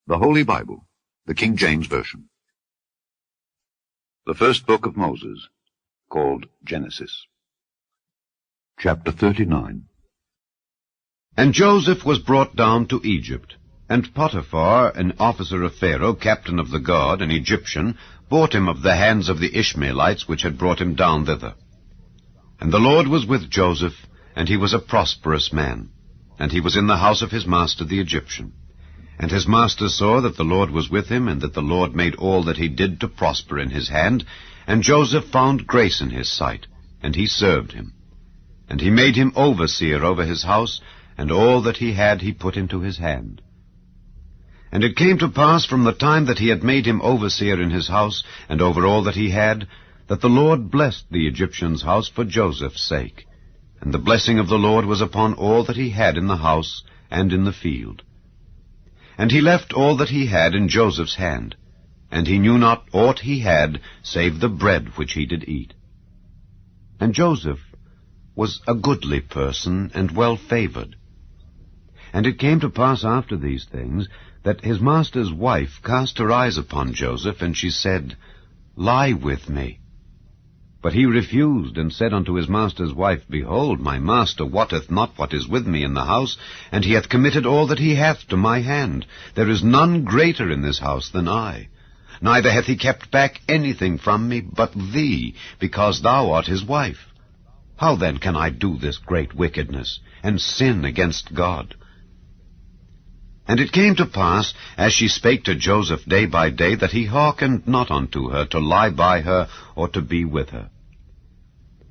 The Holy Bible, the King James Version. The first book of Moses, called Genesis. Chapter 39. And Joseph was brought down to Egypt, and Potiphar, an officer of Pharaoh, captain of the guard, an Egyptian, bought him of the hands of the Ishmeelites which had brought him down thither. And the Lord was with Joseph, and he was a prosperous man, and he was in the house of his master the Egyptian. And his master saw that the Lord was with him, and that the Lord made all that he did to prosper in his hand. And Joseph found grace in his sight, and he served him. And he made him overseer over his house, and all that he had he put into his hand. And it came to pass from the time that he had made him overseer in his house, and over all that he had, that the Lord blessed the Egyptian's house for Joseph's sake. And the blessing of the Lord was upon all that he had in the house and in the field. And he left all that he had in Joseph's hand, and he knew not aught he had, save the bread which he did eat. And Joseph was a goodly person, and well-favored. And it came to pass after these things, that his master's wife cast her eyes upon Joseph, and she said, Lie with me. But he refused, and said unto his master's wife, Behold, my master wotteth not what is with me in the house, and he hath committed all that he hath to my hand. There is none greater in this house than I. Neither hath he kept back anything from me but thee, because thou art his wife. How then can I do this great wickedness, and sin against God? And it came to pass, as she spake to Joseph day by day, that he hearkened not unto her to lie by her or to be with her.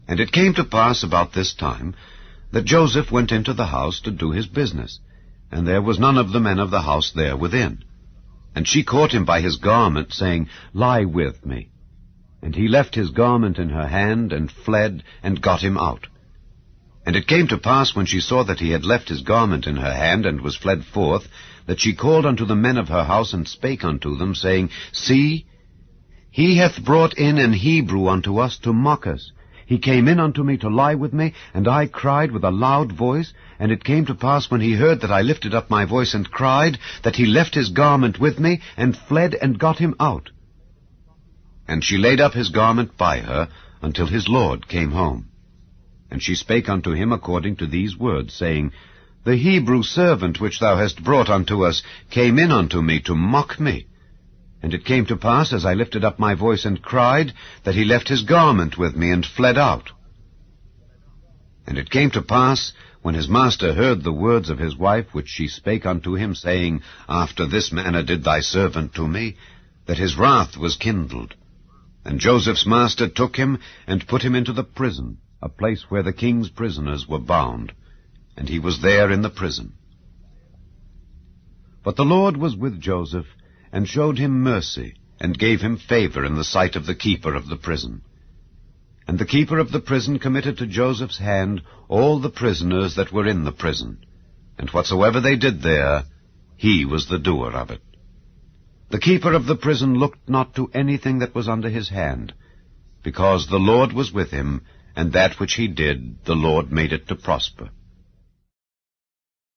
And it came to pass about this time, that Joseph went into the house to do his business, and there was none of the men of the house there within. And she caught him by his garment, saying, Lie with me. And he left his garment in her hand, and fled, and got him out. And it came to pass, when she saw that he had left his garment in her hand, and was fled forth, that she called unto the men of her house, and spake unto them, saying, See, he hath brought in an Hebrew unto us to mock us. He came in unto me to lie with me, and I cried with a loud voice. And it came to pass, when he heard that I lifted up my voice and cried, that he left his garment with me, and fled, and got him out. And she laid up his garment by her, until his lord came home. And she spake unto him according to these words, saying, The Hebrew servant which thou hast brought unto us came in unto me to mock me. And it came to pass, as I lifted up my voice and cried, that he left his garment with me, and fled out. And it came to pass, when his master heard the words of his wife, which she spake unto him, saying, After this manner did thy servant to me, that his wrath was kindled. And Joseph's master took him, and put him into the prison, a place where the king's prisoners were bound, and he was there in the prison. But the Lord was with Joseph, and showed him mercy, and gave him favor in the sight of the keeper of the prison. And the keeper of the prison committed to Joseph's hand all the prisoners that were in the prison, and whatsoever they did there, he was the doer of it. The keeper of the prison looked not to anything that was under his hand, because the Lord was with him, and that which he did, the Lord made it to prosper.